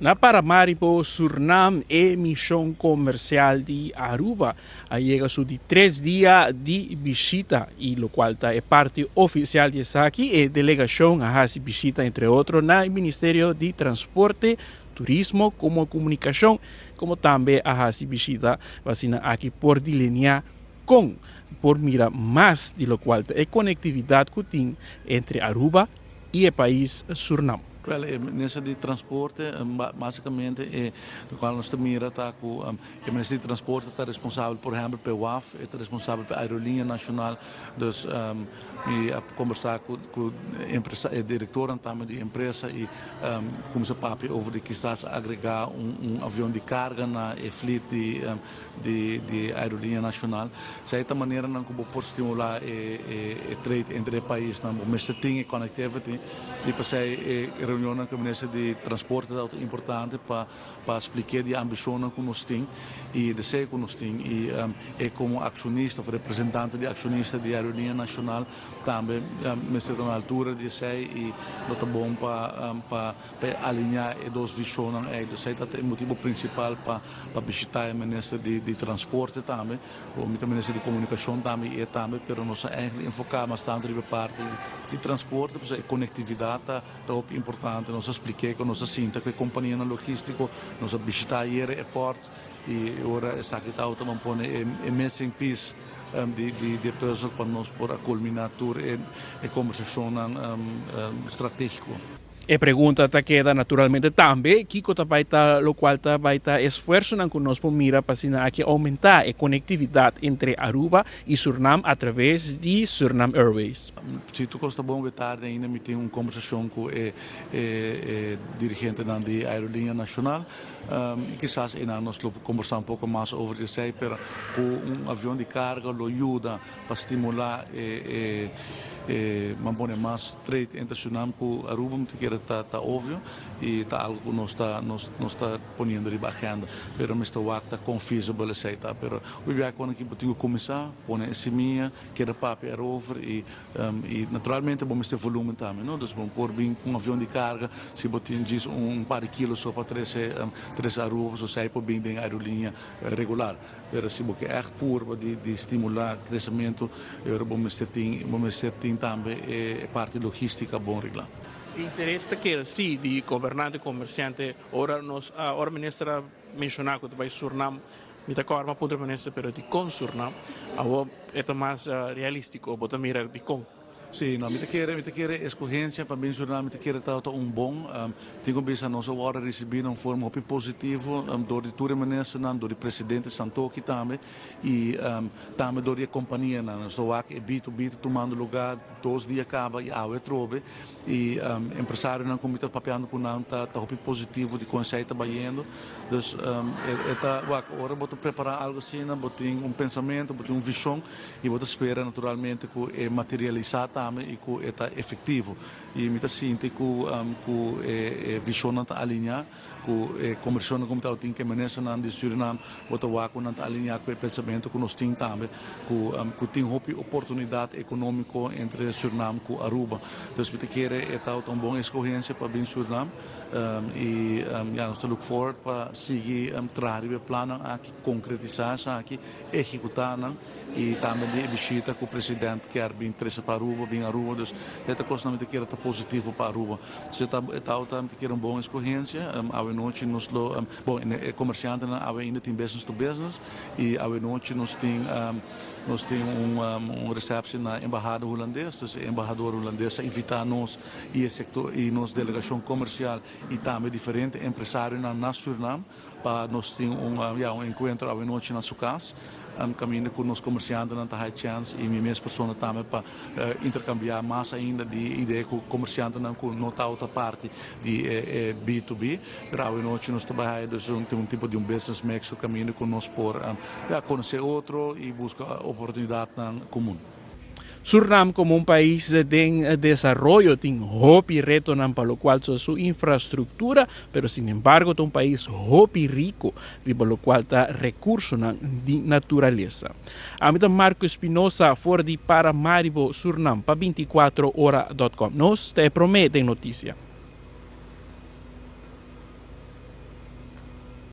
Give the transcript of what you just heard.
Na Paramaribo, Suriname e missão comercial de Aruba chega de 3 dias de visita e o qual é parte oficial de aqui e delegação a visita entre outros na Ministério de Transporte, Turismo como Comunicação, como também a visita vacina aqui por linha com por mira mais de lo qual é conectividade que tem entre Aruba e o país Suriname. Wel, minister de Transporte, basicamente, do qual nós mira está com o ministro de Transporte está responsável, por exemplo, pelo WAF, está responsável pela Aerolinha Nacional, dus e a conversar com o diretor também de empresa e começar a papo over de quizás agregar avião de carga na fleet de Aerolinha Nacional. Dessa maneira, não pode estimular o trade entre os países, não, mas tem connectivity e para reunião com o ministro de Transporte é importante para explicar a ambição que nós temos e desejo que nós temos e como acionista, representante de acionista de Aerolinha Nacional também ministro na altura de sei e não é bom para alinhar as duas visões é o motivo principal para visitar o ministro de Transporte também o ministro de Comunicação também e também pero nós eigenlijk enfocar bastante na parte de transporte porque a conectividade está importante nós expliquei que nós sinta que a companhia logística nós visitar o aeroporto e agora está aqui também põe a missing piece de puzzle para nós por culminar a conversação estratégica. E pergunta queda naturalmente também que vai estar o qual vai estar esforço que nós mira para aqui aumentar a conectividade entre Aruba e Suriname através de Suriname Airways. Se tu gosta bom de tarde ainda me tem uma conversação com o dirigente da Aerolinha Nacional quizás ainda nós conversar um pouco mais sobre isso pero com avião de carga lo ajuda para estimular mas mais trade entre Suriname com Aruba que está óbvio e está algo que nós está ponendo de agenda pero Mr. Wack está confeasible aceita pero o dia quando que tenho começar pôr esse minha que era papel over e naturalmente vamos ter volume também não dus vamos pôr bem com avião de carga se botin diz par de quilos só para três Aruba ou sai por bem aerolinha regular pero se você é puro de estimular crescimento vamos ter também parte logística bom regular. Interesse que sim de governante e comerciante ora ora ministra mencionar que vai Suriname me está com ponto ministra pero de com Suriname é mais realístico bota mira de com. Sim, não, me quer escorrência para bem Suriname, me quer estar bom, tenho visto nós agora receber forma positivo do diretor ministro, do presidente Santoki também e também do companhia, só aqui B2B tomando lugar 2 dias acaba e ao trobe e empresário não como está papeando com não tá positivo de conceito baiano, dus agora vou preparar algo assim, vou ter pensamento, vou ter visão e vou esperar naturalmente que materializar e que é efetivo e me sinto que a visão está alinhada que a conversão como está tem que manejar na de Suriname bota o não está alinhado com o pensamento que nós temos também que tem oportunidade econômica entre Suriname e Aruba então me quer é uma boa escolha para bem Suriname e nós look forward para seguir trabalhar o plano aqui concretizar aqui executar e também de visita com o presidente que é bem interessado para Aruba bem Aruba, dus esta coisa não me quer estar positivo para Aruba. Se está quer boa escolhência, a noite nós bom, comerciante ainda tem business to business e a noite nós tem recepção na embaixada holandesa, dus a embaixador holandesa invitar nós e o sector e nós delegação comercial e também diferente empresário na Suriname para nós ter encontro a noite na sua casa. Caminho com os comerciantes na Thai Chance e minhas pessoas também para intercambiar mais ainda de ideia com o comerciante não está outra parte de B2B, mas a noite nós trabalhamos um tipo de business mix caminho com nós por conhecer outro e buscar oportunidade comum. Suriname como um país em desenvolvimento tem hobby reto para lo qual sua infraestrutura, pero sin embargo é um país hobby rico, para lo qual está recursos de natureza. A mim Marco Espinosa for de Paramaribo, Suriname, para 24horas.com. Nós te prometem notícia.